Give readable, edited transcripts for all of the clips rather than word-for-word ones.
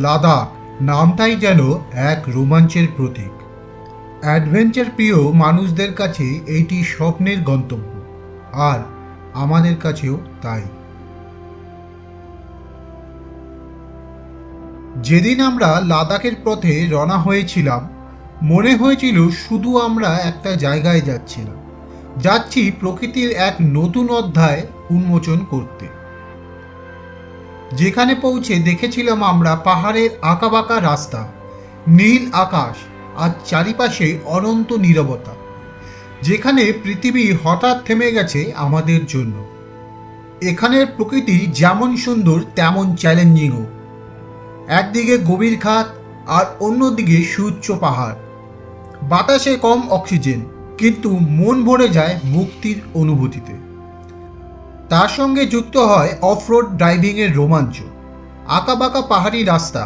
লাদাখ নামটাই যেন এক রোমাঞ্চের প্রতীক। অ্যাডভেঞ্চার প্রিয় মানুষদের কাছে এইটি স্বপ্নের গন্তব্য, আর আমাদের কাছেও তাই। যেদিন আমরা লাদাখের পথে রওনা হয়েছিলাম, মনে হয়েছিল শুধু আমরা একটা জায়গায় যাচ্ছি প্রকৃতির এক নতুন অধ্যায় উন্মোচন করতে। যেখানে পৌঁছে দেখেছিলাম আমরা পাহাড়ের আঁকাবাঁকা রাস্তা, নীল আকাশ আর চারিপাশে অনন্ত নীরবতা, যেখানে পৃথিবী হঠাৎ থেমে গেছে আমাদের জন্য। এখানের প্রকৃতি যেমন সুন্দর তেমন চ্যালেঞ্জিংও। একদিকে গভীর খাত আর অন্যদিকে সুউচ্চ পাহাড়। বাতাসে কম অক্সিজেন, কিন্তু মন ভরে যায় মুক্তির অনুভূতিতে। তার সঙ্গে যুক্ত হয় অফরোড ড্রাইভিংয়ের রোমাঞ্চ, আঁকাবাঁকা পাহাড়ি রাস্তা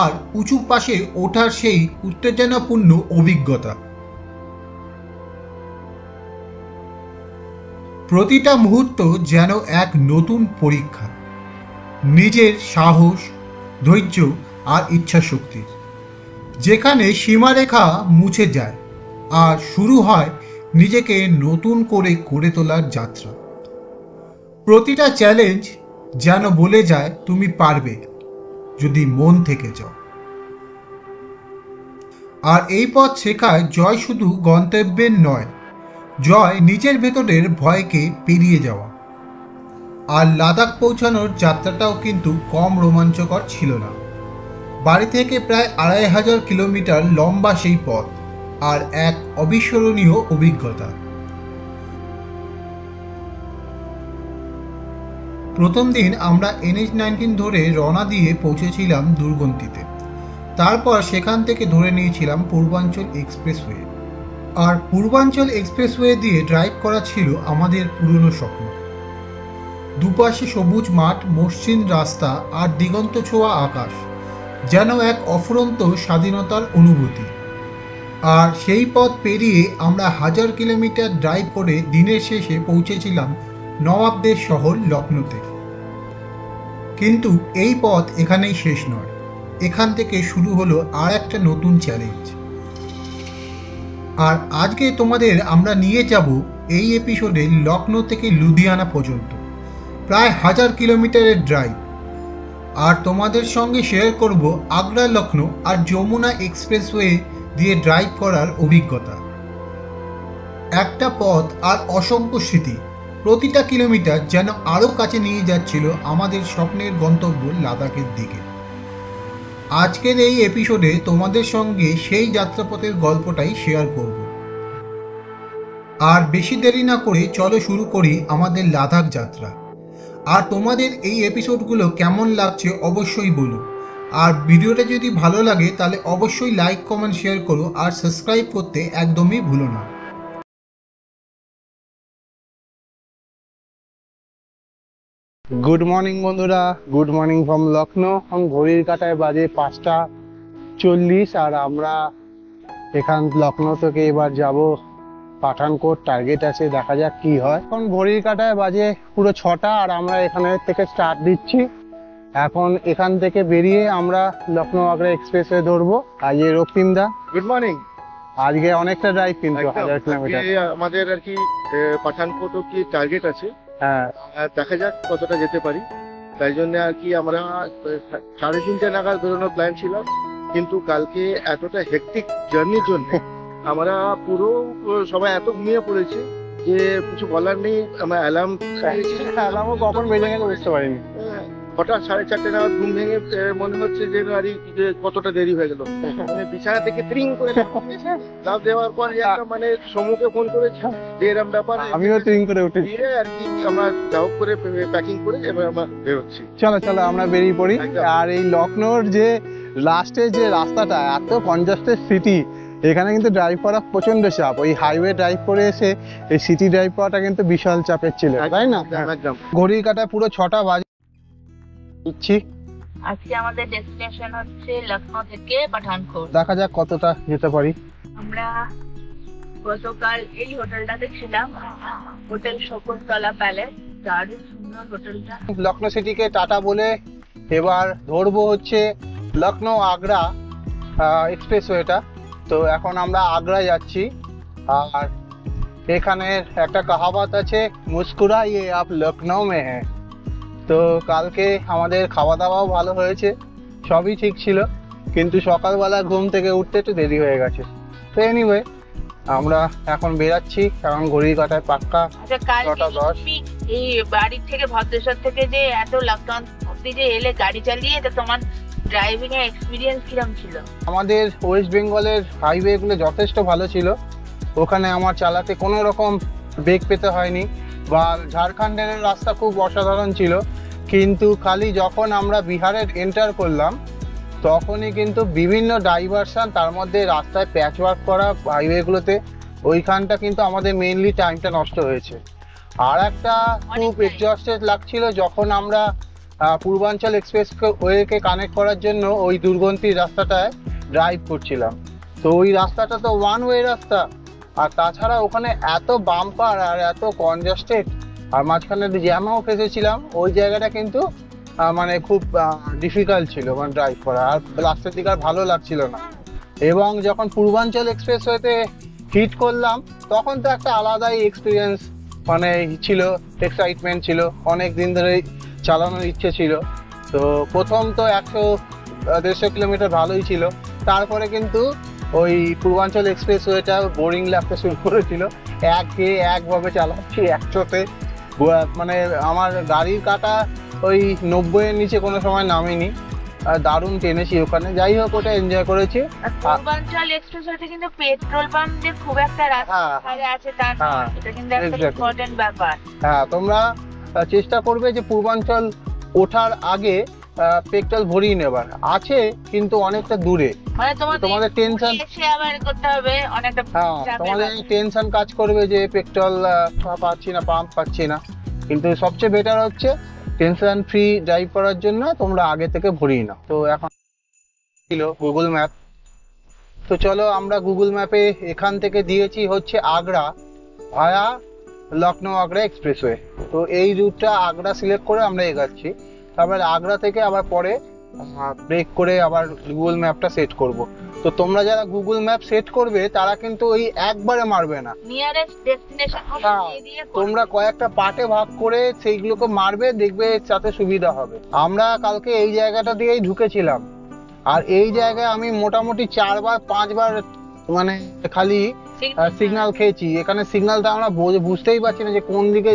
আর উঁচু পাশে ওঠার সেই উত্তেজনাপূর্ণ অভিজ্ঞতা। প্রতিটা মুহূর্ত যেন এক নতুন পরীক্ষা, নিজের সাহস, ধৈর্য আর ইচ্ছাশক্তির, যেখানে সীমারেখা মুছে যায় আর শুরু হয় নিজেকে নতুন করে গড়ে তোলার যাত্রা। প্রতিটা চ্যালেঞ্জ যেন বলে যায় তুমি পারবে, যদি মন থেকে যাও। আর এই পথ শেখায় জয় শুধু গন্তব্যের নয়, জয় নিজের ভেতরের ভয়কে পেরিয়ে যাওয়া। আর লাদাখ পৌঁছানোর যাত্রাটাও কিন্তু কম রোমাঞ্চকর ছিল না। বাড়ি থেকে প্রায় 2500 কিলোমিটার লম্বা সেই পথ, আর এক অবিস্মরণীয় অভিজ্ঞতা। প্রথম দিন আমরা NH-19 ধরে রওনা দিয়ে পৌঁছেছিলাম দুর্গন্তিতে। তারপর সেখান থেকে ধরে নিয়েছিলাম পূর্বাঞ্চল এক্সপ্রেসওয়ে। আর পূর্বাঞ্চল এক্সপ্রেসওয়ে দিয়ে ড্রাইভ করা ছিল আমাদের পুরনো স্বপ্ন। দুপাশে সবুজ মাঠ, মসৃণ রাস্তা আর দিগন্ত ছোঁয়া আকাশ, যেন এক অফুরন্ত স্বাধীনতার অনুভূতি। আর সেই পথ পেরিয়ে আমরা 1000 কিলোমিটার ড্রাইভ করে দিনের শেষে পৌঁছেছিলাম নবাবদের শহর লখনৌতে। কিন্তু এই পথ এখানেই শেষ নয়, এখান থেকে শুরু হলো আর একটা নতুন চ্যালেঞ্জ। আর আজকে তোমাদের আমরা নিয়ে যাব এই এপিসোডে লখনৌ থেকে লুধিয়ানা পর্যন্ত, প্রায় 1000 কিলোমিটারের ড্রাইভ। আর তোমাদের সঙ্গে শেয়ার করব আগ্রা লখনৌ আর যমুনা এক্সপ্রেসওয়ে দিয়ে ড্রাইভ করার অভিজ্ঞতা। একটা পথ আর অসংখ্য স্মৃতি, প্রতিটা কিলোমিটার যেন আরও কাছে নিয়ে যাচ্ছিল আমাদের স্বপ্নের গন্তব্য লাদাখের দিকে। আজকের এই এপিসোডে তোমাদের সঙ্গে সেই যাত্রাপথের গল্পটাই শেয়ার করব। আর বেশি দেরি না করে চলো শুরু করি আমাদের লাদাখ যাত্রা। আর তোমাদের এই এপিসোডগুলো কেমন লাগছে অবশ্যই বলো। আর ভিডিওটা যদি ভালো লাগে তাহলে অবশ্যই লাইক, কমেন্ট, শেয়ার করো আর সাবস্ক্রাইব করতে একদমই ভুলো না। গুড মর্নিং বন্ধুরা, গুড মর্নিং ফ্রম লখনৌ। এখন ঘড়ির কাঁটায় বাজে 5:40 আর আমরা এখান লখনৌ থেকে এবার যাব পাঠানকোট। টার্গেট আছে, দেখা যাক কি হয়। এখন ঘড়ির কাঁটায় বাজে পুরো 6টা আর আমরা এখানে থেকে স্টার্ট দিচ্ছি। এখন এখান থেকে বেরিয়ে আমরা লখনৌ আগ্রা এক্সপ্রেসওয়ে ধরবো। আজ রক্তিম দা, গুড মর্নিং। আজকে অনেকটা ড্রাইভ, কিন্তু 1000 কিলোমিটার আমাদের আর কি পাঠানকোট কি টার্গেট আছে। হ্যাঁ, দেখা যাক কতটা যেতে পারি। তাই জন্য আর কি আমরা 3:30 নাগাদ বেরোনোর প্ল্যান ছিল, কিন্তু কালকে এতটা হেকটিক জার্নির জন্য আমরা পুরো সবাই এত ঘুমিয়ে পড়েছি যে কিছু বলার নেই। আমরা অ্যালার্মও কখন বেজে গেছে বুঝতে পারিনি। হঠাৎ 4:30 নাগাদ ঘুম ভেঙে মনে হচ্ছে যে আরে কতটা দেরি হয়ে গেল। মানে বিছানা থেকে ত্রিং করে লাফ দেওয়ার পর একটা মানে সমুখে ফোন করেছি যে এরকম ব্যাপার। আমিও ত্রিং করে উঠেছি আর কি আমরা যাও করে প্যাকিং করে এবার আমরা বেরোচ্ছি। চলো চলো আমরা বেরিয়ে পড়ি। আর এই লখনৌর যে লাস্টে যে রাস্তাটা, এত কনজাস্টেড সিটি, এখানে কিন্তু ড্রাইভ করা প্রচন্ড চাপ। ওই হাইওয়ে ড্রাইভ করে এসে এই সিটি ড্রাইভ করাটা কিন্তু বিশাল চাপের ছিল, তাই না? একদম। ঘড়ির কাঁটায় পুরো 6টা বাজে। আজকে আমাদের ডেস্টিনেশন হচ্ছে লখনৌ থেকে পাঠানকোট। দেখা যাক কতটা যেতে পারি। আমরা গতকাল এই হোটেলটাতে ছিলাম, হোটেল শকুন্তলা প্যালেস। দারুণ সুন্দর হোটেলটা। লখনৌ সিটিকে টাটা বলে এবার ধরবো হচ্ছে লখনৌ আগ্রা এক্সপ্রেসওয়েটা। তো এখন আমরা আগ্রা যাচ্ছি। আর এখানে একটা কাহাবাত আছে, মুস্কুরা ইয়ে আপ লখনৌ মে হ্যাঁ। তো কালকে আমাদের খাওয়া দাওয়াও ভালো হয়েছে, সবই ঠিক ছিল, কিন্তু সকালবেলা ঘুম থেকে উঠতে একটু দেরি হয়ে গেছে। তো এনিওয়ে আমরা এখন বেরাচ্ছি, কারণ ঘড়ির কাঁটায় পাক্কা আচ্ছা, কালকে 9:10। তুমি এই বাড়ি থেকে ভদ্রেশ্বর থেকে যে এত লকডাউন অব্দি যে এলে গাড়ি চালিয়ে, তো তোমার ড্রাইভিং এর এক্সপিরিয়েন্স কিরকম ছিল? আমাদের ওয়েস্ট বেঙ্গলের হাইওয়েগুলো যথেষ্ট ভালো ছিল, ওখানে আমার চালাতে কোনো রকম ব্রেক পেতে হয়নি। বা ঝাড়খণ্ডের রাস্তা খুব অসাধারণ ছিল, কিন্তু খালি যখন আমরা বিহারের এন্টার করলাম তখনই কিন্তু বিভিন্ন ডাইভারশন, তার মধ্যে রাস্তায় প্যাচ ওয়ার্ক করা হাইওয়েগুলোতে, ওইখানটা কিন্তু আমাদের মেইনলি টাইমটা নষ্ট হয়েছে। আর একটা খুব অনেকটাই। এক্সস্টেড লাগছিল যখন আমরা পূর্বাঞ্চল এক্সপ্রেস ওয়েকে কানেক্ট করার জন্য ওই দুর্গন্তি রাস্তাটায় ড্রাইভ করছিলাম। তো ওই রাস্তাটা তো ওয়ান ওয়ে রাস্তা, আর তাছাড়া ওখানে এত বাম্পার আর এত কনজাস্টেড, আর মাঝখানে জ্যামও ফেসেছিলাম। ওই জায়গাটা কিন্তু মানে খুব ডিফিকাল্ট ছিল মানে ড্রাইভ করা, আর রাস্তার দিকে আর ভালো লাগছিল না। এবং যখন পূর্বাঞ্চল এক্সপ্রেসওয়েতে হিট করলাম তখন তো একটা আলাদাই এক্সপিরিয়েন্স মানে ছিল, এক্সাইটমেন্ট ছিল, অনেক দিন ধরে চালানোর ইচ্ছে ছিল। তো প্রথম তো 100-150 কিলোমিটার ভালোই ছিল, তারপরে কিন্তু ওই পূর্বাঞ্চল এক্সপ্রেসওয়েটা বোরিং লাগতে শুরু করেছিল। একভাবে চালাচ্ছি 100-তে, মানে আমার গাড়ির কাঁটা ওই 90-এর নিচে কোনো সময় নামেনি। দারুণ টেনেছি ওখানে, যাই হোক ওটা এনজয় করেছি। আর পূর্বাঞ্চল এক্সপ্রেসওয়েতে কিন্তু পেট্রোল পাম্প যে খুব একটা রাস্তায় আছে তা হ্যাঁ, নয়, এটা কিন্তু একটা exactly. ইম্পর্টেন্ট ব্যাপার। হ্যাঁ, তোমরা চেষ্টা করবে যে পূর্বাঞ্চল ওঠার আগে পেট্রোল ভরিয়ে নেবার। আছে কিন্তু অনেকটা দূরে, মানে তোমাদের টেনশন, এসে আবার করতে হবে অনেকটা হ্যাঁ চাপের তোমাদের ব্যাপার। টেনশন কাজ করবে যে পেট্রোল পাচ্ছি না, পাম্প পাচ্ছি না। কিন্তু সবচেয়ে বেটার হচ্ছে টেনশন ফ্রি ড্রাইভ করার জন্য তোমরা আগে থেকে ভরিয়ে নাও। তো এখন ছিল গুগল ম্যাপ। তো চলো আমরা গুগল ম্যাপে এখান থেকে দিয়েছি হচ্ছে আগ্রা ভায়া লখনৌ আগ্রা এক্সপ্রেসওয়ে। তো এই রুটটা আগ্রা সিলেক্ট করে আমরা এগাচ্ছি। তারপরে আগ্রা থেকে আবার পরে ব্রেক করে আবার গুগল ম্যাপটা সেট করব। তো তোমরা যারা গুগল ম্যাপ সেট করবে তারা কিন্তু ওই একবারে মারবে না, নিয়ারেস্ট ডেস্টিনেশন হ্যাঁ, দিয়ে তোমরা কয়েকটা পার্টে ভাগ করে সেইগুলোকে মারবে, দেখবে তাতে সুবিধা হবে। আমরা কালকে এই জায়গাটা দিয়েই ঢুকেছিলাম, আর এই জায়গায় আমি মোটামুটি 4-5 বার মানে খালি সিগন্যাল খেয়েছি। এখানে সিগন্যালটা আমরা বুঝতেই পারছি না যে কোন দিকে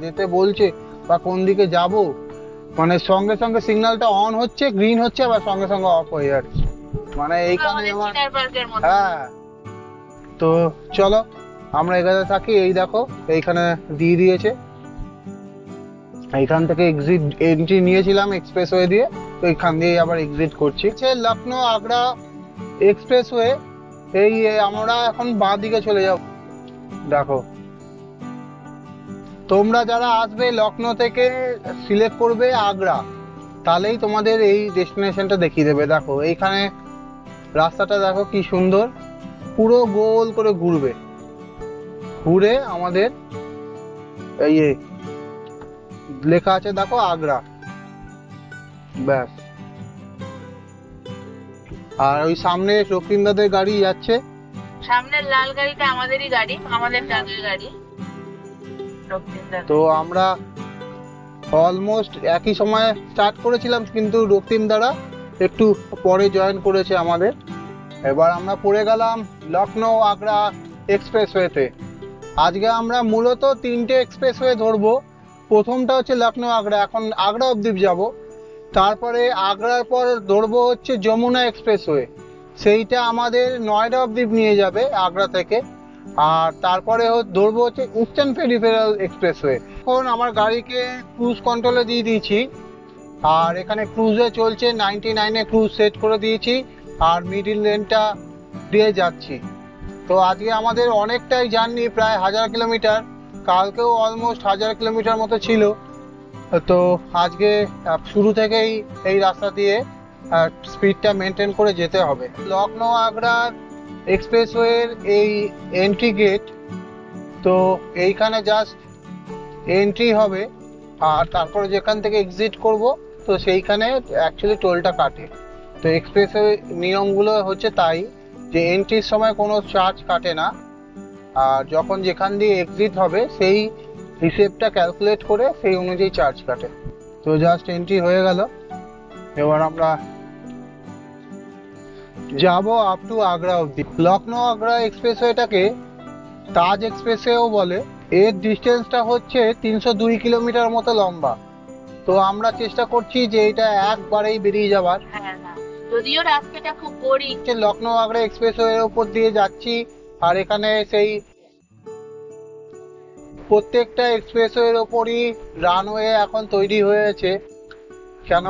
যেতে বলছে বা কোন দিকে যাব। মানে সঙ্গে সঙ্গে সিগন্যালটা অন হচ্ছে, গ্রিন হচ্ছে, আবার সঙ্গে সঙ্গে অফ হয়ে যাচ্ছে। মানে এইখানে আমার, হ্যাঁ। তো চলো আমরা এখানে থাকি। এই দেখো এইখানে দিয়ে দিয়েছে, এইখান থেকে এন্ট্রি নিয়েছিলাম এক্সপ্রেসওয়ে দিয়ে, তো এইখান দিয়ে আবার এক্সিট করছি। লখনৌ আগ্রা এক্সপ্রেসওয়ে, এই আমরা এখন বাঁ দিকে চলে যাব। দেখো তোমরা যারা আসবে লখনৌ থেকে সিলেক্ট করবে আগ্রা, তাহলেই তোমাদের এই ডেস্টিনেশনটা দেখিয়ে দেবে। দেখো এইখানে রাস্তাটা দেখো কি সুন্দর, পুরো গোল করে ঘুরবে, ঘুরে আমাদের এই লেখা আছে দেখো আগ্রা, ব্যাস। আর ওই সামনে রক্তিমদাদের গাড়ি যাচ্ছে, সামনের লাল গাড়িটা আমাদেরই গাড়ি, আমাদের ট্রাকের গাড়ি। রক্তিমদার। তো আমরা অলমোস্ট একই সময় স্টার্ট করেছিলাম, কিন্তু রক্তিমদারা একটু পরে জয়েন করেছে আমাদের। এবার আমরা পড়ে গেলাম লখনৌ আগ্রা এক্সপ্রেসওয়েতে। আজকে আমরা মূলত 3টে এক্সপ্রেসওয়ে ধরবো। প্রথমটা হচ্ছে লখনৌ আগ্রা, এখন আগ্রা অবধি যাব। তারপরে আগ্রার পর ধরবো হচ্ছে যমুনা এক্সপ্রেসওয়ে, সেইটা আমাদের নয়ডা অবধি নিয়ে যাবে আগ্রা থেকে। আর তারপরে ধরবো হচ্ছে ইস্টার্ন পেরিফেরাল এক্সপ্রেসওয়ে। এখন আমার গাড়িকে ক্রুজ কন্ট্রোলে দিয়ে দিয়েছি, আর এখানে ক্রুজে চলছে 99-এ ক্রুজ সেট করে দিয়েছি, আর মিডিল লেনটা দিয়ে যাচ্ছি। তো আজকে আমাদের অনেকটাই জার্নি, প্রায় 1000 কিলোমিটার। কালকেও অলমোস্ট 1000 কিলোমিটার মতো ছিল। তো আজকে শুরু থেকেই এই রাস্তা দিয়ে স্পিডটা মেনটেন করে যেতে হবে। লখনৌ আগ্রা এক্সপ্রেসওয়ের এই এন্ট্রি গেট, তো এইখানে জাস্ট এন্ট্রি হবে, আর তারপরে যেখান থেকে এক্সিট করব তো সেইখানে অ্যাকচুয়ালি টোলটা কাটে। তো এক্সপ্রেসওয়ে নিয়মগুলো হচ্ছে তাই, যে এন্ট্রির সময় কোনো চার্জ কাটে না, আর যখন যেখান দিয়ে এক্সিট হবে সেই হিসেবটা ক্যালকুলেট করে সেই অনুযায়ী চার্জ কাটে। তো জাস্ট এন্ট্রি হয়ে গেল, এবার আমরা যাব আপ টু আগ্রা অব্দি। লখনৌ আগ্রা এক্সপ্রেসওয়েটাকে তাজ এক্সপ্রেসওয়েও বলে। এর ডিস্টেন্সটা হচ্ছে 302 কিলোমিটার মতো লম্বা। তো আমরা চেষ্টা করছি যে এটা একবারেই বেরিয়ে যাবার। হ্যাঁ হ্যাঁ, যদিও রাস্তাটা খুব বোরিং। লখনৌ আগ্রা এক্সপ্রেসওয়ের উপর দিয়ে যাচ্ছি, আর এখানে সেই প্রত্যেকটা এক্সপ্রেসওয়ের ওপরই রানওয়ে এখন তৈরি হয়েছে। কেন,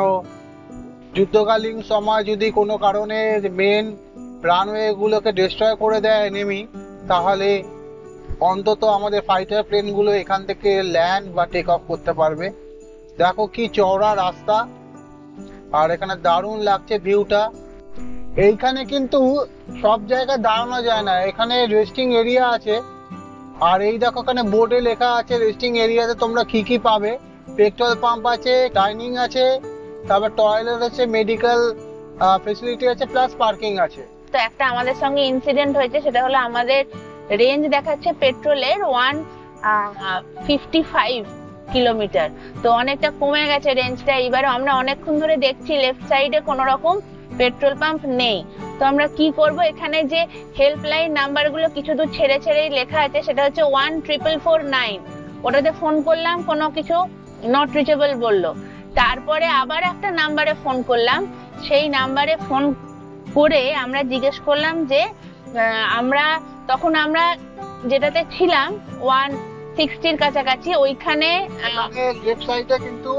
যুদ্ধকালীন সময় যদি কোনো কারণে মেন রানওয়ে গুলোকে ডিস্ট্রয় করে দেয় এনিমি, তাহলে অন্তত আমাদের ফাইটার প্লেনগুলো এখান থেকে ল্যান্ড বা টেক অফ করতে পারবে। দেখো কি চওড়া রাস্তা, আর এখানে দারুণ লাগছে ভিউটা। এইখানে কিন্তু সব জায়গায় দাঁড়ানো যায় না, এখানে রেস্টিং এরিয়া আছে। আর এই দেখো এখানে বোর্ডে লেখা আছে রেস্টিং এরিয়াতে তোমরা কি কি পাবে। পেট্রোল পাম্প আছে, ডাইনিং আছে, তারপর টয়লেট আছে, মেডিকেল ফেসিলিটি আছে, প্লাস পার্কিং আছে। তো একটা আমাদের সঙ্গে ইনসিডেন্ট হয়েছে, সেটা হলো আমাদের রেঞ্জ দেখাচ্ছে পেট্রোলের 155 কিলোমিটার, তো অনেকটা কমে গেছে রেঞ্জটা। এবারে আমরা অনেকক্ষণ ধরে দেখছি লেফট সাইডে কোনো রকম পেট্রোল পাম্প নেই। তো আমরা কি করব, এখানে যে হেল্পলাইন নাম্বারগুলো কিছু দূর ছেড়ে ছেড়েই লেখা আছে, সেটা হচ্ছে 14449, ওটাতে ফোন করলাম, কোনো কিছু নট রিচেবল বললো। তারপরে আবার একটা নাম্বারে ফোন করলাম, সেই নাম্বারে ফোন করে আমরা জিজ্ঞেস করলাম যে আমরা যেটাতে ছিলাম 160-র কাছাকাছি, ওইখানে লেফট সাইডে কিন্তু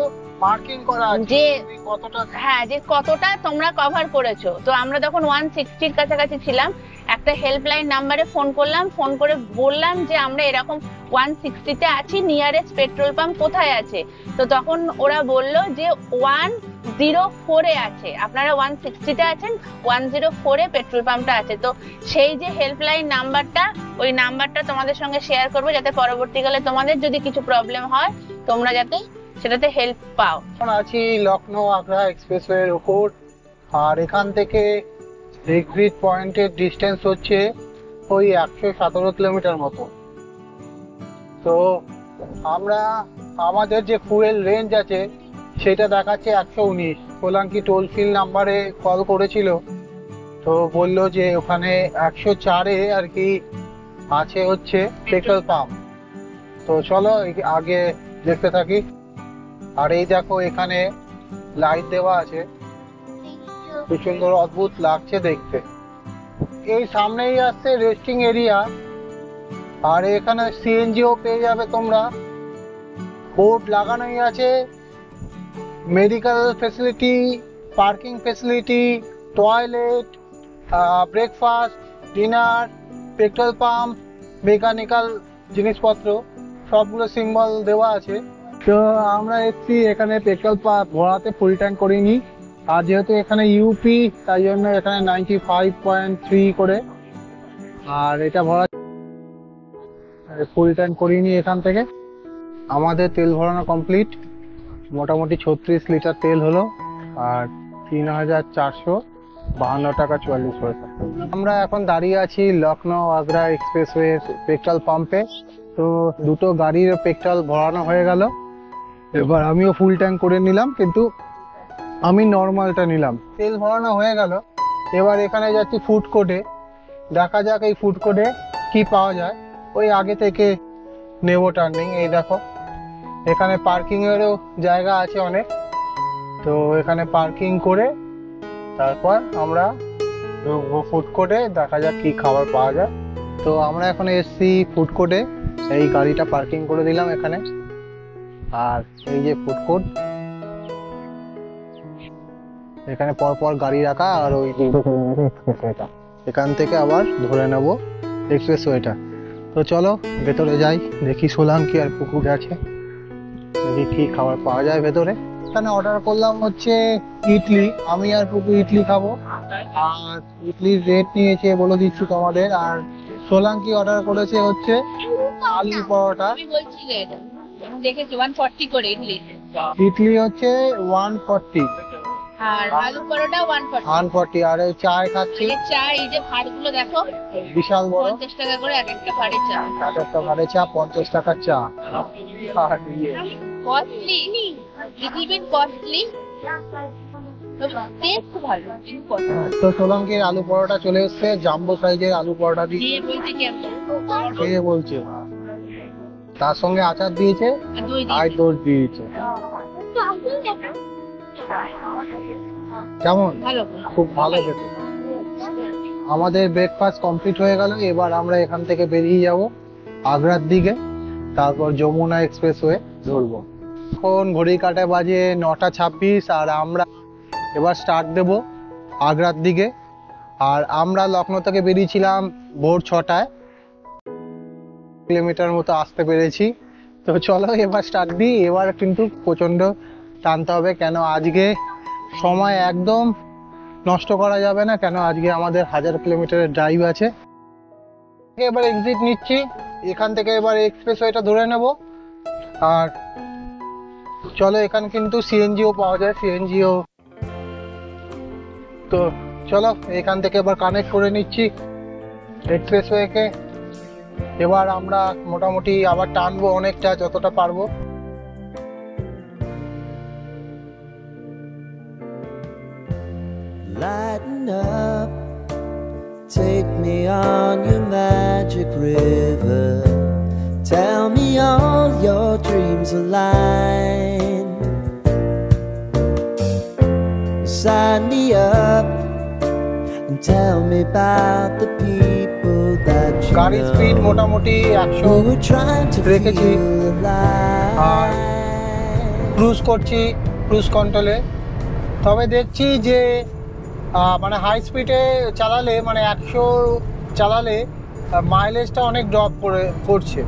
মার্কিং করা আছে যে কতটা, হ্যাঁ, যে কতটা তোমরা কভার করেছো। তো আমরা তখন 160-র কাছাকাছি ছিলাম, একটা হেল্পলাইন নাম্বারে ফোন করলাম, ফোন করে বললাম যে আমরা এরকম 160-তে আছি, নিয়ারেস্ট পেট্রোল পাম্প কোথায় আছে। তো তখন ওরা বলল যে 104-এ আছে, আপনারা 160-তে আছেন, 104-এ পেট্রোল পাম্পটা আছে। তো সেই যে হেল্পলাইন নাম্বারটা, ওই নাম্বারটা তোমাদের সঙ্গে শেয়ার করবো, যাতে পরবর্তীকালে তোমাদের যদি কিছু প্রবলেম হয় তোমরা যাতে সেটাতে হেল্প পাও। এখন আছি লখনৌ আগ্রা এক্সপ্রেসওয়ের উপর, আর এখান থেকে এক্সিট পয়েন্টের ডিস্টেন্স হচ্ছে ওই 117 কিলোমিটার মতো। তো আমরা আমাদের যে ফুয়েল রেঞ্জ আছে সেটা দেখাচ্ছে 119। সোলাঙ্কি টোল ফ্রি নাম্বারে কল করেছিল, তো বললো যে ওখানে 104-এ আর কি আছে হচ্ছে পেট্রোল পাম্প। তো চলো আগে দেখতে থাকি। আর এই দেখো এখানে লাইট দেওয়া আছে, কি সুন্দর অদ্ভুত লাগছে দেখতে। এই সামনেই আসছে রেস্টিং এরিয়া, আর এখানে সিএনজিও পেয়ে যাবে তোমরা। বোর্ড লাগানোই আছে, medical facility, parking facility, toilet, breakfast, dinner, petrol pump, mechanical জিনিসপত্র সবগুলো সিম্বল দেওয়া আছে। তো আমরা এসছি এখানে পেট্রোল ভরাতে, ফুল ট্যাঙ্ক করিনি। আর যেহেতু এখানে ইউপি, তাই জন্য এখানে 95.3 করে, আর এটা ভরা ফুল ট্যাঙ্ক করিনি এখান থেকে। আমাদের তেল ভরানো কমপ্লিট, মোটামুটি 36 লিটার তেল হলো, আর 3452 টাকা 44 পয়সা। আমরা এখন দাঁড়িয়ে আছি লখনৌ আগ্রা এক্সপ্রেসওয়ে পেট্রোল পাম্পে। তো দুটো গাড়ির পেট্রোল ভরানো হয়ে গেল, এবার আমিও ফুল ট্যাঙ্ক করে নিলাম, কিন্তু আমি নর্মালটা নিলাম। তেল ভরানো হয়ে গেল, এবার এখানে যাচ্ছি ফুড কোর্টে, দেখা যাক এই ফুড কোর্টে কি পাওয়া যায়। ওই আগে থেকে নেব টার্নিং। এই দেখো এখানে পার্কিং এরও জায়গা আছে অনেক, তো এখানে পার্কিং করে তারপর আমরা ঢুকবো ফুড কোর্টে, দেখা যাক কি খাবার পাওয়া যায়। তো আমরা এখন এসছি ফুড কোর্টে, এই গাড়িটা পার্কিং করে দিলাম এখানে। আর এই যে ফুড কোর্ট, এখানে পরপর গাড়ি রাখা, আর ওই এক্সপ্রেসওয়েটা, এখান থেকে আবার ধরে নেব এক্সপ্রেসওয়েটা। তো চলো ভেতরে যাই, দেখি সোলাঙ্কি আর পুকুর আছে, দেখি কি খাবার পাওয়া যায় ভেতরে। এখানে অর্ডার করলাম হচ্ছে ইডলি, আমি আর পুকু ইডলি খাবো। আর ইডলির রেট নিয়েছে বলে দিচ্ছি তোমাদের। আর সোলাঙ্কি অর্ডার করেছে হচ্ছে আলু পরোটা। দেখেছি 140 করে ইডলি, ইডলি হচ্ছে 140, আর আলু পরোটা 140। 140। আর এই চায় খাচ্ছি এই চা, এই যে ভাঁড়গুলো দেখো, বিশাল বড়, 50 টাকা করে এক একটা ভাঁড়ের চা। একটা ভাড়ে চা 50 টাকার চা। আর costly, little bit costly, taste ভালো। তো সোলঙ্কির আলু পরোটা চলে এসছে, জাম্বো সাইজের আলু পরোটা দিয়ে বলতে কেমন, দিয়ে বলছে, তার সঙ্গে আচার দিয়েছে দই আর দিয়ে দই দিয়েছে। কেমন? ভালো। খুব ভালো খেতে। আমাদের ব্রেকফাস্ট কমপ্লিট হয়ে গেল। এবার আমরা এখান থেকে বেরিয়ে যাব আগ্রার দিকে, তারপর যমুনা এক্সপ্রেসওয়ে ধরবো। এখন ঘড়ির কাঁটায় বাজে 9:26, আর আমরা এবার স্টার্ট দেব আগ্রার দিকে। আর আমরা লখনৌ থেকে বেরিয়েছিলাম ভোর 6টায়, কিলোমিটার মতো আসতে পেরেছি। তো চলো এবার স্টার্ট দিই। এবার কিন্তু প্রচন্ড টানতে হবে, কেন আজকে সময় একদম নষ্ট করা যাবে না, কেন আজকে আমাদের 1000 কিলোমিটারের ড্রাইভ আছে। এবার এক্সিট নিচ্ছি এখান থেকে, এবার এক্সপ্রেসওয়েটা ধরে নেব। আর চলো, এখানে কিন্তু সিএনজিও পাওয়া যায়, সিএনজিও। তো চলো এখান থেকে এবার কানেক্ট করে নিচ্ছি এক্সপ্রেসওয়েকে। এবার আমরা মোটামুটি আবার টানবো অনেকটা, যতটা পারবো। Lighten up, take me on your magic river. Tell me all your dreams align. Sign me up and tell me about the people that you গাড়ির স্পিড know মোটামুটি 100 who were trying to রেখেছি, feel আর alive. Cruise করছি cruise কন্ট্রোলে। তবে দেখছি যে মানে high স্পিডে চালালে, মানে 100 চালালে মাইলেজটা অনেক ড্রপ করছে,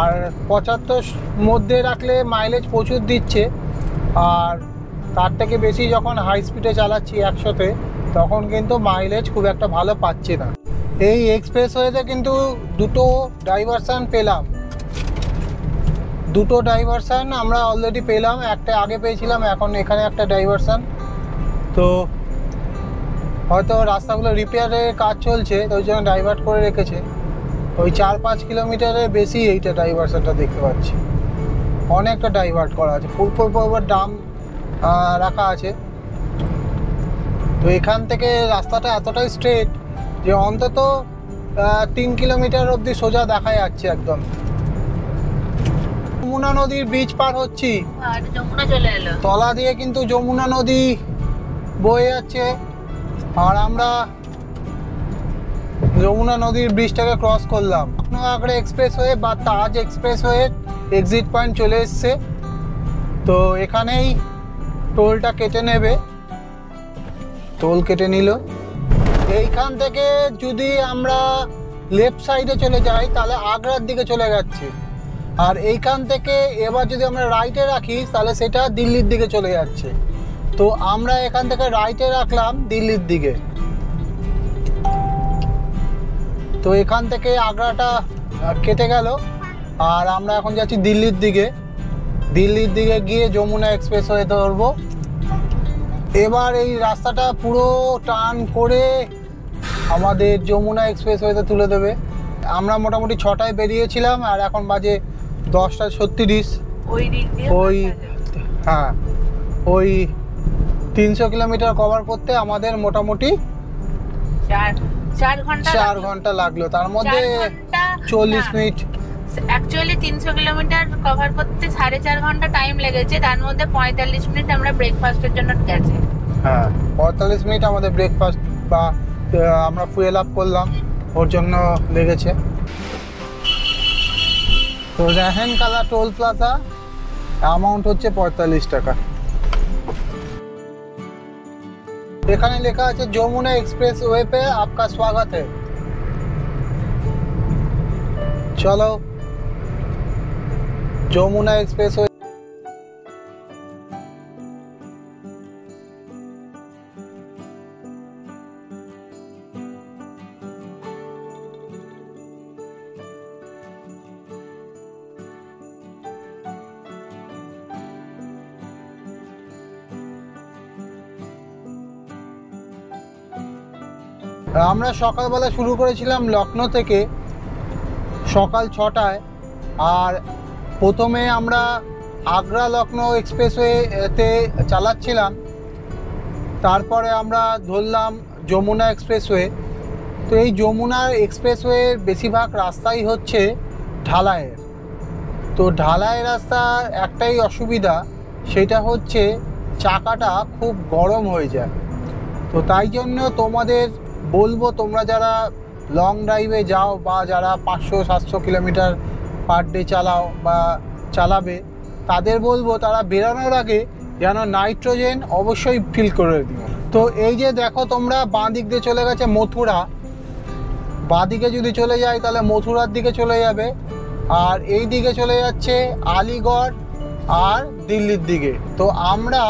আর 75 মধ্যে রাখলে মাইলেজ প্রচুর দিচ্ছে। আর তার থেকে বেশি যখন হাই স্পিডে চালাচ্ছি 100-তে, তখন কিন্তু মাইলেজ খুব একটা ভালো পাচ্ছি না। এই এক্সপ্রেসওয়েতে কিন্তু দুটো ডাইভারশান পেলাম, দুটো ডাইভারশান আমরা অলরেডি পেলাম। একটা আগে পেয়েছিলাম, এখন এখানে একটা ডাইভারশান। তো হয়তো রাস্তাগুলো রিপেয়ারের কাজ চলছে, তো ওই জন্য ডাইভার্ট করে রেখেছে। ওই 4-5 কিলোমিটারের বেশি এইটা ডাইভারশানটা দেখতে পাচ্ছি, অনেকটা ডাইভার্ট করা আছে, পরপর ডাম রাখা আছে। তো এখান থেকে রাস্তাটা এতটাই স্ট্রেট যে অন্তত 3 কিলোমিটার অবধি সোজা দেখা যাচ্ছে একদম। যমুনা নদীর ব্রিজ পার হচ্ছি, আর যমুনা চলে এলো। তলা দিয়ে কিন্তু যমুনা নদী বয়ে যাচ্ছে, আর আমরা যমুনা নদীর ব্রিজটাকে ক্রস করলাম। লখনৌ আগ্রা এক্সপ্রেসওয়ে বা তাজ এক্সপ্রেসওয়ে এক্সিট পয়েন্ট চলে এসছে। তো এখানেই টোলটা কেটে নেবে, টোল কেটে নিল। এইখান থেকে যদি আমরা লেফট সাইডে চলে যাই তাহলে আগ্রার দিকে চলে যাচ্ছে, আর এইখান থেকে এবার যদি আমরা রাইটে রাখি তাহলে সেটা দিল্লির দিকে চলে যাচ্ছে। তো আমরা এখান থেকে রাইটে রাখলাম দিল্লির দিকে। তো এখান থেকে আগ্রাটা কেটে গেল, আর আমরা এখন যাচ্ছি দিল্লির দিকে। দিল্লির দিকে গিয়ে যমুনা এক্সপ্রেসওয়ে ধরবো। এবার এই রাস্তাটা পুরো টার্ন করে আমাদের যমুনা এক্সপ্রেসওয়েতে তুলে দেবে। আমরা মোটামুটি 6টায় বেরিয়েছিলাম, আর এখন বাজে 10:36। ওই দিক দিয়ে ওই হ্যাঁ, ওই 300 কিলোমিটার কভার করতে আমাদের মোটামুটি 4 ঘন্টা 4 ঘন্টা লাগলো। তার মধ্যে 40 মিনিট, অ্যাকচুয়ালি 300 কিলোমিটার কভার করতে 4.5 ঘন্টা টাইম লেগেছে, তার মধ্যে 45 মিনিট আমরা ব্রেকফাস্টের জন্য গেছে। হ্যাঁ 45 মিনিট আমাদের ব্রেকফাস্ট বা আমরা ফুয়েল আপ করলাম, ওর জন্য লেগেছে। তো রেহেন কালা টোল প্লাজা অ্যামাউন্ট হচ্ছে 45 টাকা। এখানে লেখা আছে যমুনা এক্সপ্রেসওয়ে पे आपका स्वागत है। চলো যমুনা এক্সপ্রেসওয়ে। আমরা সকালবেলা শুরু করেছিলাম লখনৌ থেকে সকাল 6টায়। আর প্রথমে আমরা আগ্রা লখনৌ এক্সপ্রেসওয়েতে চালাচ্ছিলাম, তারপরে আমরা ধরলাম যমুনা এক্সপ্রেসওয়ে। তো এই যমুনা এক্সপ্রেসওয়ের বেশিরভাগ রাস্তাই হচ্ছে ঢালাইয়ের। তো ঢালাই রাস্তার একটাই অসুবিধা, সেটা হচ্ছে চাকাটা খুব গরম হয়ে যায়। তো তাই জন্য তোমাদের বলবো, তোমরা যারা লং ড্রাইভে যাও বা যারা 500-700 কিলোমিটার পার ডে চালাও বা চালাবে, তাদের বলবো তারা বেরোনোর আগে যেন নাইট্রোজেন অবশ্যই ফিল করে দিও। তো এই যে দেখো তোমরা, বাঁ দিক দিয়ে চলে গেছে মথুরা, বাঁ দিকে যদি চলে যায় তাহলে মথুরার দিকে চলে যাবে, আর এই দিকে চলে যাচ্ছে আলিগড় আর দিল্লির দিকে। তো আমরা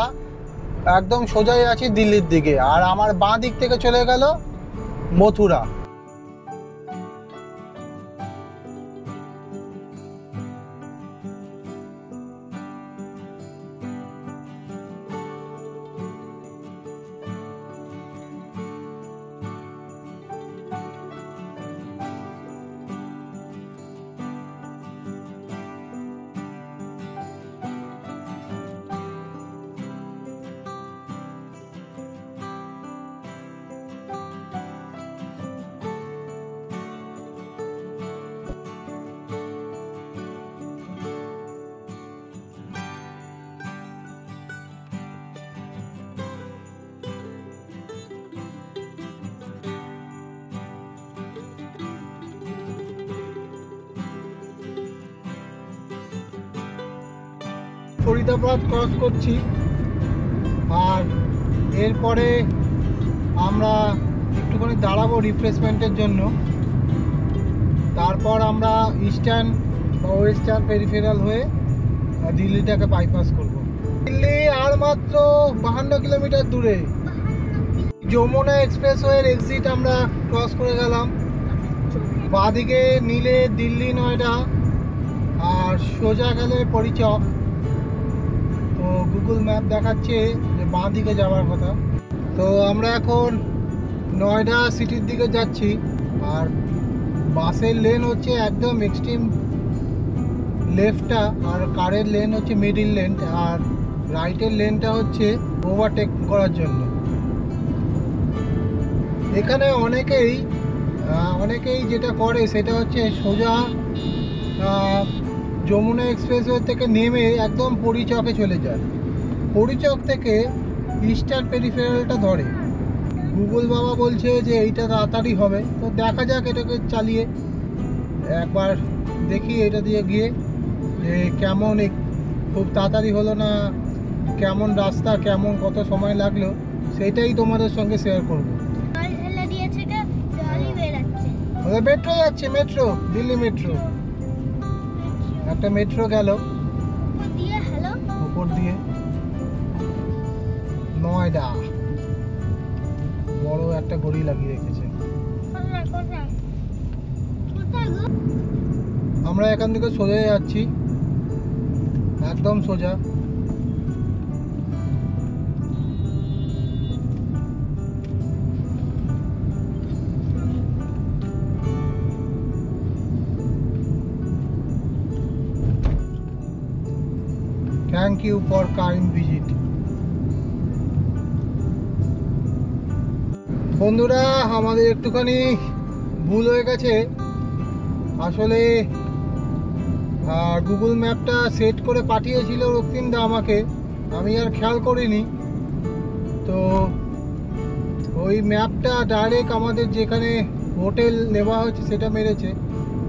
একদম সোজাই আছি দিল্লির দিকে, আর আমার বাঁ দিক থেকে চলে গেল মথুরা। ফরিদাবাদ ক্রস করছি, আর এরপরে আমরা একটুখানি দাঁড়াবো রিফ্রেশমেন্টের জন্য। তারপর আমরা ইস্টার্ন বা ওয়েস্টার্ন পেরিফেরাল হয়ে দিল্লিটাকে বাইপাস করব। দিল্লি আর মাত্র 52 কিলোমিটার দূরে। যমুনা এক্সপ্রেসওয়ের এক্সিট আমরা ক্রস করে গেলাম। বাঁদিকে নিলে দিল্লি নয়ডা, আর সোজা গেলে পরিচক। তো গুগল ম্যাপ দেখাচ্ছে যে বাঁ দিকে যাওয়ার কথা। তো আমরা এখন নয়ডা সিটির দিকে যাচ্ছি, আর বাসের লেন হচ্ছে একদম এক্সট্রিম লেফটটা, আর কারের লেন হচ্ছে মিডিল লেন, আর রাইটের লেনটা হচ্ছে ওভারটেক করার জন্য। এখানে অনেকেই যেটা করে সেটা হচ্ছে সোজা যমুনা এক্সপ্রেসওয়ে থেকে নেমে একদম পরিচকে চলে যায়, পরিচক থেকে ইস্টার্ন পেরিফেরালটা ধরে। গুগল বাবা বলছে যে এইটা তাড়াতাড়ি হবে, তো দেখা যাক এটাকে চালিয়ে একবার দেখি এটা দিয়ে গিয়ে যে কেমন, খুব তাড়াতাড়ি হলো না, কেমন রাস্তা, কেমন কত সময় লাগলো, সেটাই তোমাদের সঙ্গে শেয়ার করবো। মেট্রো যাচ্ছে, মেট্রো, দিল্লি মেট্রো, একটা মেট্রো গেল উপর দিয়ে নয়ডা। বড় একটা গড়ি লাগিয়ে রেখেছে। আমরা এখান থেকে সোজা যাচ্ছি, একদম সোজা। Thank you for kind visit. বন্ধুরা, আমাদের একটুখানি ভুল হয়ে গেছে। আসলে গুগল ম্যাপটা সেট করে পাঠিয়েছিল রক্তিমদা আমাকে, আমি আর খেয়াল করিনি। তো ওই ম্যাপটা ডাইরেক্ট আমাদের যেখানে হোটেল নেওয়া হয়েছে সেটা মেরেছে।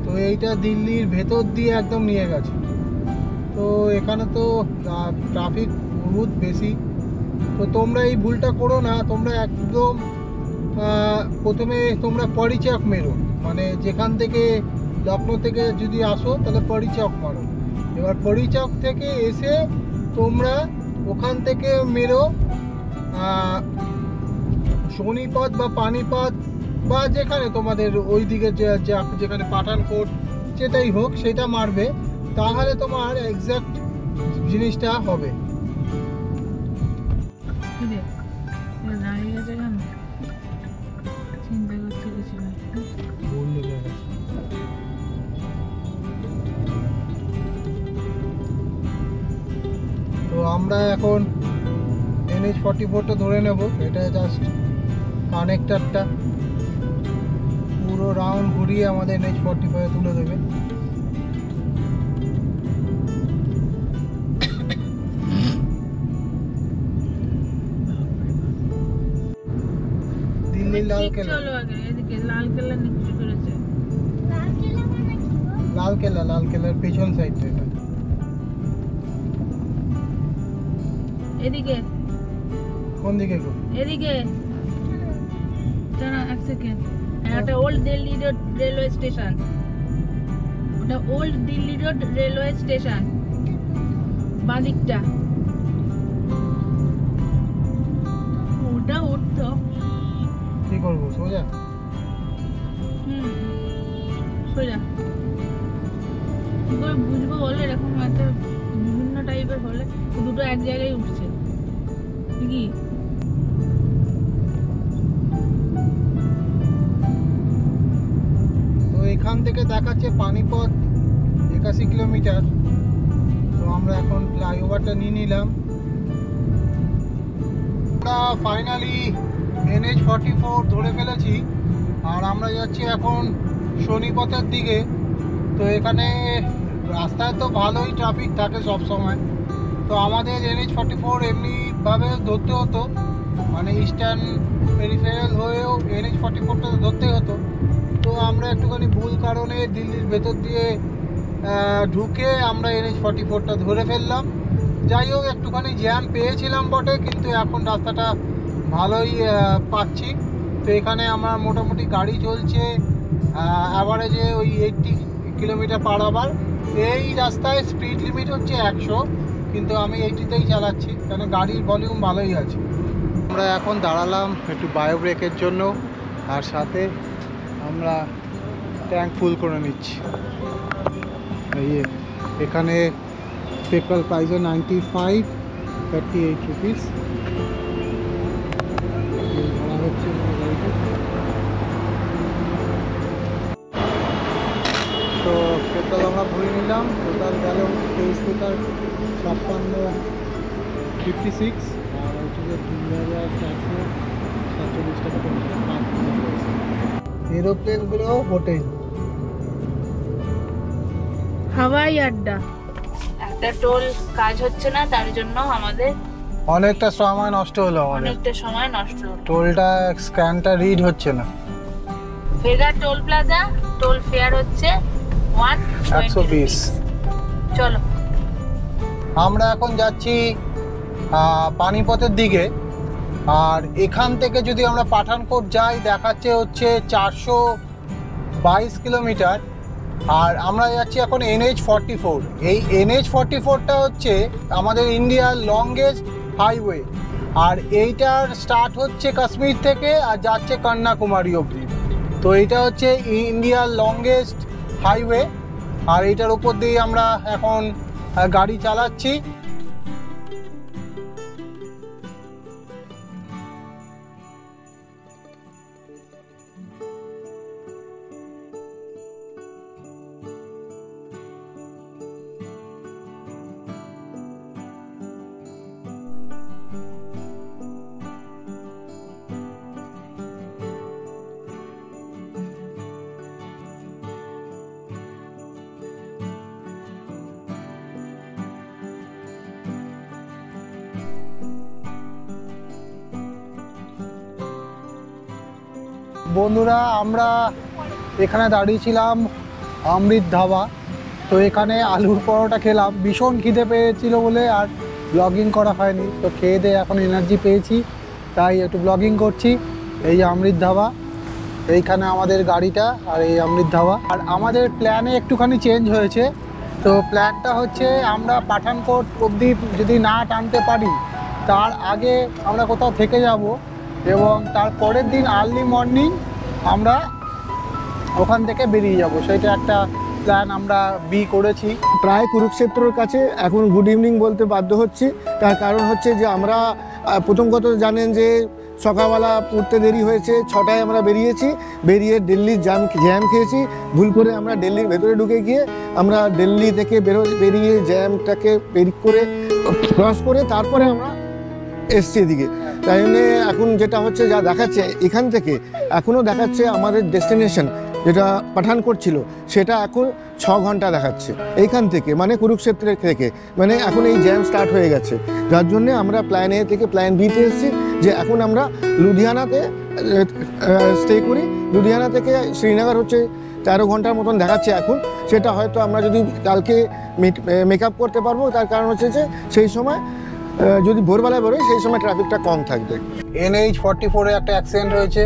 তো এইটা দিল্লির ভেতর দিয়ে একদম নিয়ে গেছে। তো এখানে তো ট্রাফিক বহুত বেশি, তো তোমরা এই ভুলটা করো না। তোমরা একদম প্রথমে তোমরা পরিচক মেরো, মানে যেখান থেকে লখনৌ থেকে যদি আসো তাহলে পরিচক মারো। এবার পরিচক থেকে এসে তোমরা ওখান থেকে মেরো সোনিপত বা পানিপত বা যেখানে তোমাদের ওই দিকে যেখানে পাঠানকোট যেটাই হোক সেটা মারবে, তাহলে তোমার এক্সাক্ট জিনিসটা হবে। দাঁড়িয়ে গেছে কেন? চিন্তা আমরা এখন NH44টা ধরে নেব। এটা জাস্ট কানেক্টারটা পুরো রাউন্ড ঘুরিয়ে আমাদের NH45 তুলে দেবে। দিল্লি লালকেল্লা, লালকেল্লার পেছন সাইডটা এটা। এদিকে কোন দিকে গো? এদিকে দাঁড়া এক সেকেন্ড। এটা old Delhi road railway station, ওটা old Delhi road railway station বাদিকটা। ওটা উঠতো কি করবো সোজা? সোজা কি করে বুঝবো বলে? এরকম একটা বিভিন্ন টাইপের হলে দুটো এক জায়গায় উঠছে কি? তো এখান থেকে দেখাচ্ছে পানিপথ 81 কিলোমিটার। তো আমরা এখন ফ্লাইওভারটা নিয়ে নিলাম। আমরা ফাইনালি NH44 ধরে ফেলেছি আর আমরা যাচ্ছি এখন শনিপথের দিকে। তো এখানে রাস্তায় তো ভালোই ট্রাফিক থাকে সব সময়। তো আমাদের NH44 এমনিভাবে ধরতে হতো, মানে ইস্টার্ন পেরিফেরাল হয়েও NH44টা ধরতে হতো। তো আমরা একটুখানি ভুল কারণে দিল্লির ভেতর দিয়ে ঢুকে আমরা NH44টা ধরে ফেললাম। যাই হোক, একটুখানি জ্যাম পেয়েছিলাম বটে, কিন্তু এখন রাস্তাটা ভালোই পাচ্ছি। তো এখানে আমার মোটামুটি গাড়ি চলছে অ্যাভারেজে ওই 80 কিলোমিটার পার আওয়ার। এই রাস্তায় স্পিড লিমিট হচ্ছে 100, কিন্তু আমি 80তেই চালাচ্ছি, কেন গাড়ির ভলিউম ভালোই আছে। আমরা এখন দাঁড়ালাম একটু বায়ো ব্রেকের জন্য, আর সাথে আমরা ট্যাঙ্ক ফুল করে নিচ্ছি। এখানে পেট্রোল প্রাইসও 95, 38 রুপিস ভাড়া হচ্ছে গাড়িতে। তো পেট্রোল আমরা ভরে নিলাম, টোটাল গেল 23 লিটার 56, আর হচ্ছে যে 2447 টাকা এরোপ্লেনগুলো হোটেল হাওয়াই আড্ডা। একটা টোল কাজ হচ্ছে না, তার জন্য আমাদের অনেকটা সময় নষ্ট হলো। অনেকটা সময় নষ্ট হলো। টোলটা স্ক্যানটা রিড হচ্ছে না। Vega toll plaza toll fair হচ্ছে 120। চলো আমরা এখন যাচ্ছি পানিপথের দিকে, আর এখান থেকে যদি আমরা পাঠানকোট যাই দেখাচ্ছে হচ্ছে 422 কিলোমিটার। আর আমরা যাচ্ছি এখন NH44। এই NH44টা হচ্ছে আমাদের ইন্ডিয়ার লংগেস্ট হাইওয়ে, আর এইটার স্টার্ট হচ্ছে কাশ্মীর থেকে আর যাচ্ছে কন্যাকুমারী অবধি। তো এইটা হচ্ছে ইন্ডিয়ার লংগেস্ট হাইওয়ে, আর এইটার উপর দিয়ে আমরা এখন গাড়ি চালাচ্ছি। বন্ধুরা, আমরা এখানে দাঁড়িয়েছিলাম অমৃত ধাবা। তো এখানে আলুর পরোটা খেলাম, ভীষণ খিদে পেয়েছিল বলে আর ব্লগিং করা হয়নি। তো খেয়ে দিয়ে এখন এনার্জি পেয়েছি, তাই একটু ব্লগিং করছি। এই অমৃত ধাবা, এইখানে আমাদের গাড়িটা, আর এই অমৃত ধাবা। আর আমাদের প্ল্যানে একটুখানি চেঞ্জ হয়েছে। তো প্ল্যানটা হচ্ছে আমরা পাঠানকোট অবধি যদি না টানতে পারি, তার আগে আমরা কোথাও থেকে যাব, এবং তার পরের দিন আর্লি মর্নিং আমরা ওখান থেকে বেরিয়ে যাব। সেটা একটা প্ল্যান আমরা করেছি। প্রায় কুরুক্ষেত্রের কাছে এখন গুড ইভিনিং বলতে বাধ্য হচ্ছি। তার কারণ হচ্ছে যে আমরা প্রথম কথা জানেন যে সকালবেলা উঠতে দেরি হয়েছে, 6টায় আমরা বেরিয়ে দিল্লির জ্যাম খেয়েছি। ভুল করে আমরা দিল্লির ভেতরে ঢুকে গিয়ে আমরা দিল্লি থেকে বেরিয়ে জ্যামটাকে বের করে ক্রস করে তারপরে আমরা এসছি এদিকে। তাই জন্যে এখন যেটা হচ্ছে, যা দেখাচ্ছে এখান থেকে এখনও দেখাচ্ছে আমাদের ডেস্টিনেশন যেটা পাঠানকোট ছিল, সেটা এখন 6 ঘন্টা দেখাচ্ছে এইখান থেকে, মানে কুরুক্ষেত্রের থেকে। মানে এখন এই জ্যাম স্টার্ট হয়ে গেছে, যার জন্যে আমরা প্ল্যান এ থেকে প্ল্যান বিতে এসেছি, যে এখন আমরা লুধিয়ানাতে স্টে করি। লুধিয়ানা থেকে শ্রীনগর হচ্ছে 13 ঘন্টার মতন দেখাচ্ছে এখন। সেটা হয়তো আমরা যদি কালকে মেক আপ করতে পারবো, তার কারণ হচ্ছে যে সেই সময় যদি ভোরবেলায় বেরোয় সেই সময় ট্রাফিকটা কম থাকবে। NH44-এ একটা অ্যাক্সিডেন্ট হয়েছে,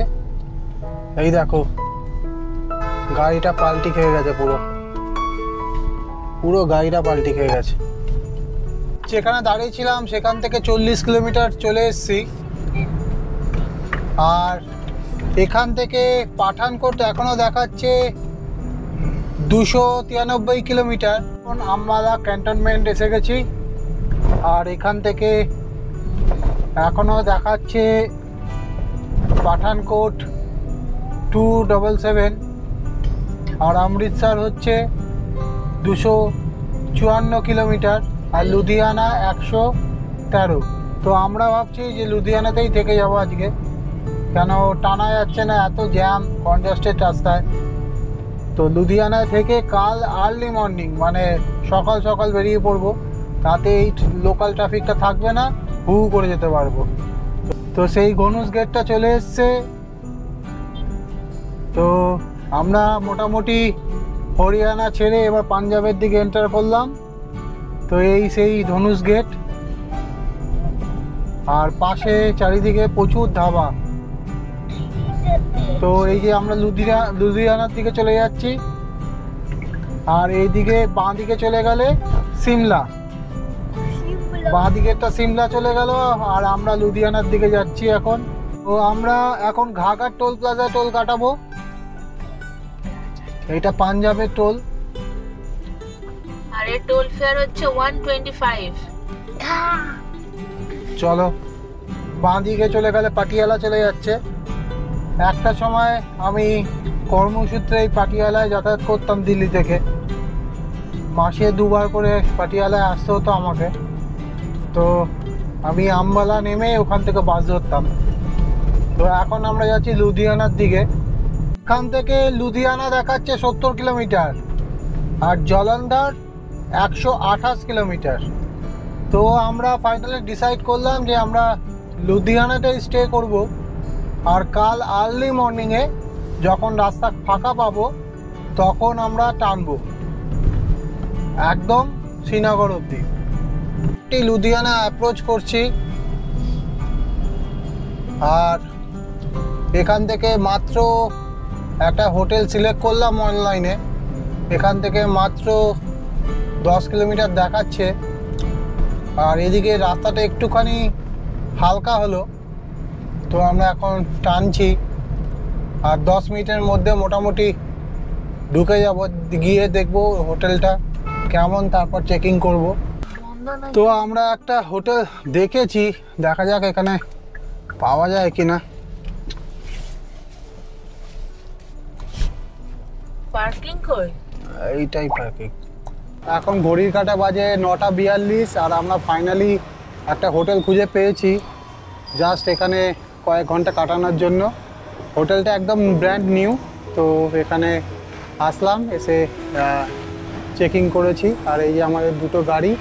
এই দেখো গাড়িটা পাল্টি খেয়ে গেছে, পুরো গাড়িটা পাল্টি খেয়ে গেছে। যেখানে দাঁড়িয়েছিলাম সেখান থেকে 40 কিলোমিটার চলে এসেছি, আর এখান থেকে পাঠানকোট এখনো দেখাচ্ছে 293 কিলোমিটার। এখন আম্বালা ক্যান্টনমেন্ট এসে গেছি, আর এখান থেকে এখনো দেখাচ্ছে পাঠানকোট 277, আর অমৃতসর হচ্ছে 254 কিলোমিটার, আর লুধিয়ানা 113। তো আমরা ভাবছি যে লুধিয়ানাতেই থেকে যাবো আজকে, কেন টানা যাচ্ছে না, এত জ্যাম কনজাস্টেড রাস্তায়। তো লুধিয়ানা থেকে কাল আর্লি মর্নিং মানে সকাল সকাল বেরিয়ে পড়বো, তাতে এই লোকাল ট্রাফিকটা থাকবে না, হু করে যেতে পারবো। তো সেই গনুজ গেটটা চলে এসছে। তো আমরা মোটামুটি হরিয়ানা ছেড়ে এবার পাঞ্জাবের দিকে এন্টার করলাম। তো এই সেই ধনুষ গেট, আর পাশে চারিদিকে প্রচুর ধাবা। তো এই যে আমরা লুধিয়ানার দিকে চলে যাচ্ছি, আর এইদিকে বাঁ দিকে চলে গেলে সিমলা, বাঁ দিকেরটা সিমলা চলে গেল, আর আমরা লুধিয়ানার দিকে যাচ্ছি এখন। তো আমরা এখন ঘাঘাট টোল প্লাজায় টোল কাটাবো, এইটা পাঞ্জাবের টোল, আর এর টোল ফেয়ার হচ্ছে 125। চলো বাঁ দিকে চলে গেলে পাটিয়ালা চলে যাচ্ছে। একটা সময় আমি কর্মসূত্রে এই পাটিয়ালায় যাতায়াত করতাম দিল্লি থেকে, মাসে 2 বার করে পাটিয়ালায় আসতে হতো আমাকে। তো আমি আম্বালা নেমে ওখান থেকে বাস ধরতাম। তো এখন আমরা যাচ্ছি লুধিয়ানার দিকে। এখান থেকে লুধিয়ানা দেখাচ্ছে 70 কিলোমিটার, আর জলন্ধর 128 কিলোমিটার। তো আমরা ফাইনালি ডিসাইড করলাম যে আমরা লুধিয়ানাতেই স্টে করব, আর কাল আর্লি মর্নিংয়ে যখন রাস্তা ফাঁকা পাবো তখন আমরা টানবো একদম শ্রীনগর অবধি। লুধিয়ানা অ্যাপ্রোচ করছি, আর এখান থেকে মাত্র একটা হোটেল সিলেক্ট করলাম অনলাইনে, এখান থেকে মাত্র 10 কিলোমিটার দেখাচ্ছে। আর এদিকে রাস্তাটা একটুখানি হালকা হলো, তো আমরা এখন টানছি, আর 10 মিনিটের মধ্যে মোটামুটি ঢুকে যাব, গিয়ে দেখবো হোটেলটা কেমন, তারপর চেকিং করব। তো আমরা একটা হোটেল দেখেছি, দেখা যাক এখানে পাওয়া যায় কিনা। পার্কিং কই? এইটাই পার্কিং। এখন ঘড়ির কাঁটা বাজে 9:42, আর আমরা ফাইনালি একটা হোটেল খুঁজে পেয়েছি জাস্ট এখানে কয়েক ঘন্টা কাটানোর জন্য। হোটেলটা একদম ব্র্যান্ড নিউ, তো এখানে আসলাম, এসে চেকিং করেছি, আর এই যে আমাদের 2টো গাড়ি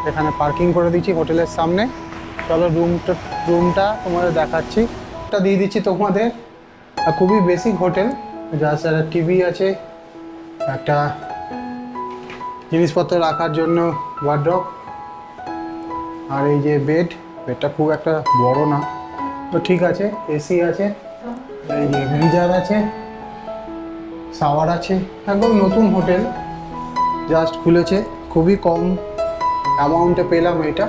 এখানে পার্কিং করে দিচ্ছি হোটেলের সামনে। চলো রুমটা তোমাদের দেখাচ্ছি, এটা দিয়ে দিচ্ছি তোমাদের। খুবই বেসিক হোটেল, জাস্ট একটা টিভি আছে, একটা জিনিসপত্র রাখার জন্য ওয়ার্ড্রপ, আর এই যে বেডটা খুব একটা বড় না, তো ঠিক আছে। এসি আছে, এই যে গিজার আছে, শাওয়ার আছে, একদম নতুন হোটেল, জাস্ট খুলেছে, খুবই কম অ্যামাউন্টে পেলাম এটা।